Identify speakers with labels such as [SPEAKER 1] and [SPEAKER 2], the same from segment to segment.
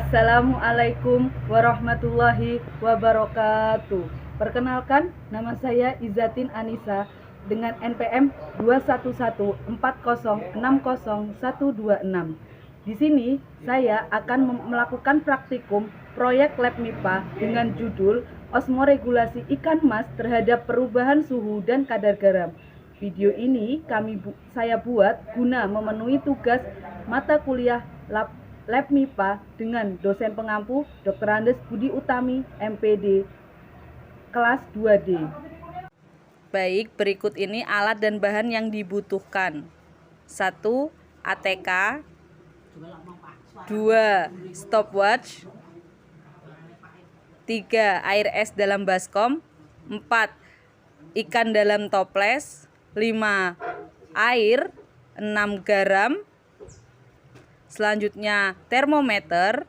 [SPEAKER 1] Assalamualaikum warahmatullahi wabarakatuh. Perkenalkan, nama saya Izzatin Anissa dengan NPM 2114060126. Di sini saya akan melakukan praktikum proyek lab MIPA dengan judul Osmoregulasi ikan mas terhadap perubahan suhu dan kadar garam. Video ini saya buat guna memenuhi tugas mata kuliah Lab MIPA dengan dosen pengampu Dr. Andes Budi Utami, MPD, kelas 2D.
[SPEAKER 2] Baik, berikut ini alat dan bahan yang dibutuhkan. 1. ATK 2. Stopwatch 3. Air es dalam baskom 4. Ikan dalam toples 5. Air 6. Garam. Selanjutnya termometer,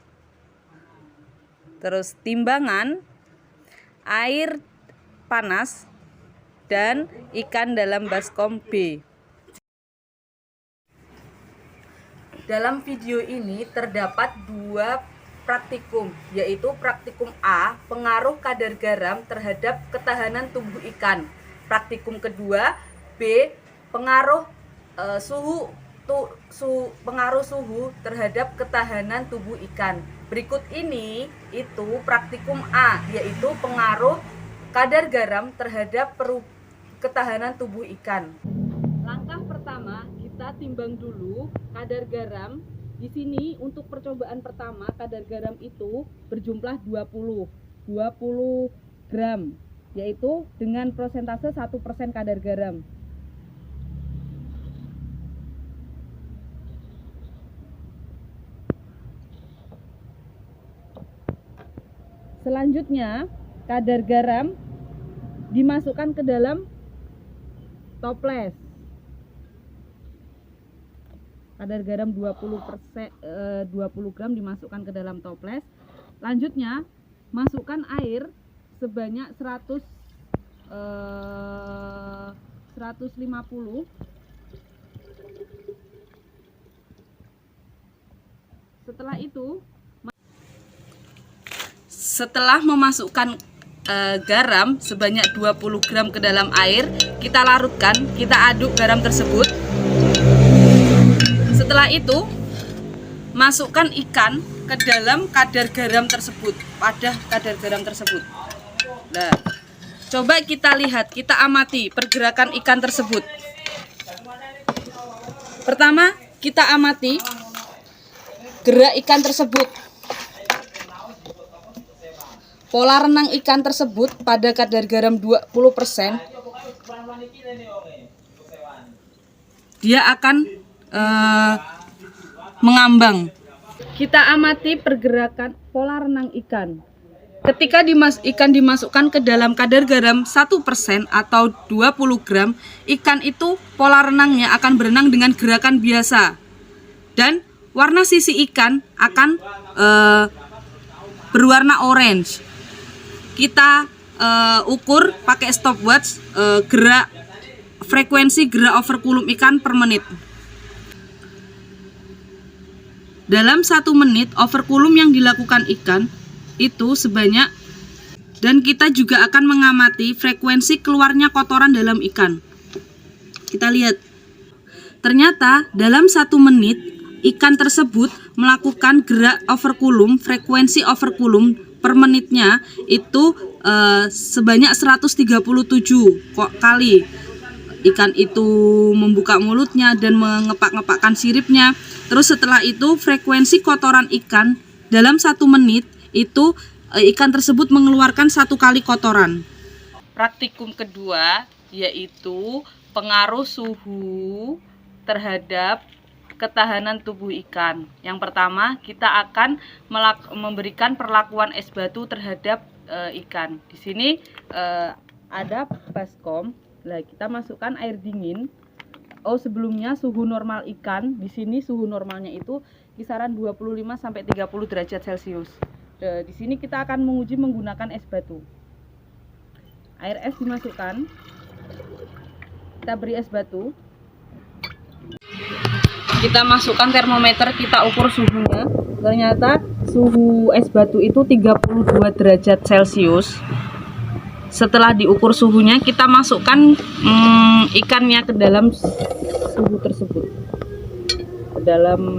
[SPEAKER 2] terus timbangan, air panas, dan ikan dalam baskom B. Dalam video ini terdapat dua praktikum, yaitu praktikum A, pengaruh kadar garam terhadap ketahanan tubuh ikan. Praktikum kedua B, pengaruh pengaruh suhu terhadap ketahanan tubuh ikan. Berikut ini itu praktikum A, yaitu pengaruh kadar garam terhadap ketahanan tubuh ikan. Langkah pertama, kita timbang dulu kadar garam. Di sini untuk percobaan pertama kadar garam itu berjumlah 20 gram, yaitu dengan persentase 1% kadar garam. Selanjutnya, kadar garam dimasukkan ke dalam toples. Kadar garam 20 gram dimasukkan ke dalam toples. Selanjutnya, masukkan air sebanyak 150. Setelah memasukkan garam sebanyak 20 gram ke dalam air, kita larutkan, kita aduk garam tersebut. Setelah itu, masukkan ikan ke dalam kadar garam tersebut, pada kadar garam tersebut. Nah, coba kita lihat, kita amati pergerakan ikan tersebut. Pertama, kita amati gerak ikan tersebut. Pola renang ikan tersebut pada kadar garam 20%, dia akan mengambang. Kita amati pergerakan pola renang ikan. Ketika ikan dimasukkan ke dalam kadar garam 1% atau 20 gram, ikan itu pola renangnya akan berenang dengan gerakan biasa. Dan warna sisi ikan akan berwarna orange. Kita ukur pakai stopwatch frekuensi gerak overkulum ikan per menit. Dalam 1 menit overkulum yang dilakukan ikan itu sebanyak, dan kita juga akan mengamati frekuensi keluarnya kotoran dalam ikan. Kita lihat, ternyata dalam 1 menit ikan tersebut melakukan gerak overkulum, frekuensi overkulum per menitnya itu sebanyak 137 kali. Ikan itu membuka mulutnya dan mengepak-ngepakkan siripnya. Terus setelah itu frekuensi kotoran ikan dalam 1 menit itu ikan tersebut mengeluarkan 1 kali kotoran. Praktikum kedua yaitu pengaruh suhu terhadap ketahanan tubuh ikan. Yang pertama, kita akan memberikan perlakuan es batu terhadap ikan. Di sini ada baskom. Nah, kita masukkan air dingin. Sebelumnya suhu normal ikan, di sini suhu normalnya itu kisaran 25 sampai 30 derajat Celcius. Di sini kita akan menguji menggunakan es batu. Air es dimasukkan. Kita beri es batu. Kita masukkan termometer, kita ukur suhunya. ternyata suhu es batu itu 32 derajat Celcius. Setelah diukur suhunya, kita masukkan ikannya ke dalam suhu tersebut, ke dalam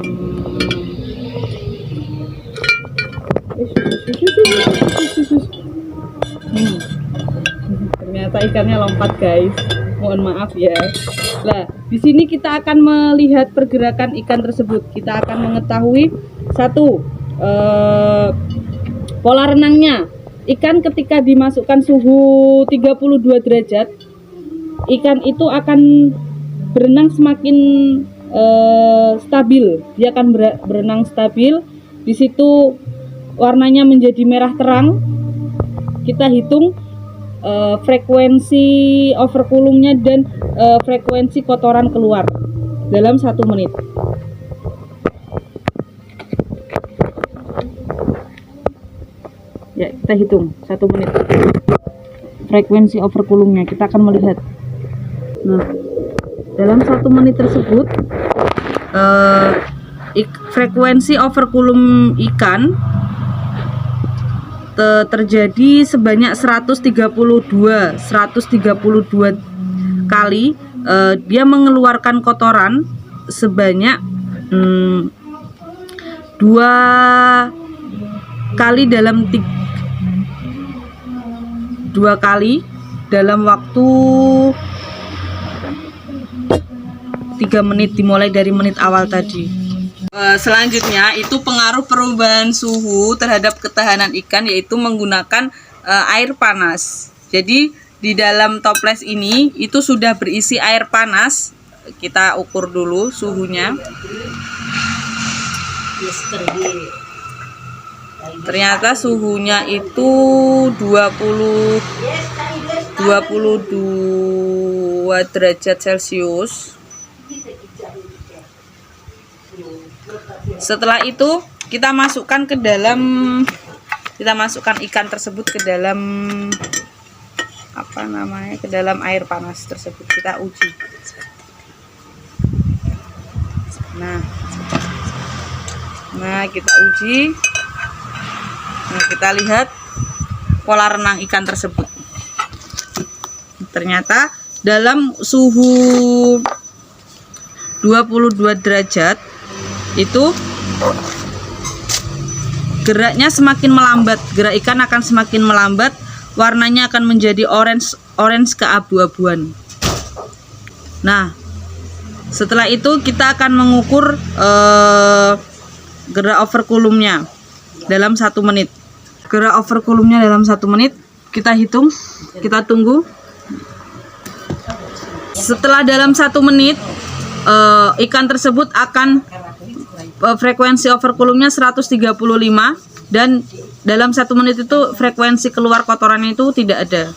[SPEAKER 2] ternyata ikannya lompat, guys. Mohon maaf ya. Nah, di sini kita akan melihat pergerakan ikan tersebut. Kita akan mengetahui satu, pola renangnya. Ikan ketika dimasukkan suhu 32 derajat, ikan itu akan berenang semakin stabil. Dia akan berenang stabil. Di situ warnanya menjadi merah terang. Kita hitung frekuensi overkulumnya dan frekuensi kotoran keluar dalam 1 menit. Ya, kita hitung 1 menit frekuensi overkulumnya. Kita akan melihat. Nah, dalam 1 menit tersebut frekuensi overkulum ikan terjadi sebanyak 132 kali. Dia mengeluarkan kotoran sebanyak 2 kali dalam waktu 3 menit, dimulai dari menit awal tadi. Selanjutnya itu pengaruh perubahan suhu terhadap ketahanan ikan, yaitu menggunakan air panas. Jadi di dalam toples ini itu sudah berisi air panas. Kita ukur dulu suhunya. Ternyata suhunya itu 22 derajat Celcius. Setelah itu kita masukkan ikan tersebut ke dalam ke dalam air panas tersebut. Kita uji. Nah, kita uji. Nah, kita lihat pola renang ikan tersebut. Ternyata dalam suhu 22 derajat itu geraknya semakin melambat. Gerak ikan akan semakin melambat, warnanya akan menjadi orange keabu-abuan. Nah, setelah itu kita akan mengukur gerak overkulumnya dalam 1 menit. Gerak overkulumnya dalam 1 menit kita hitung, kita tunggu. Setelah dalam 1 menit ikan tersebut akan frekuensi overkulumnya 135, dan dalam 1 menit itu frekuensi keluar kotorannya itu tidak ada.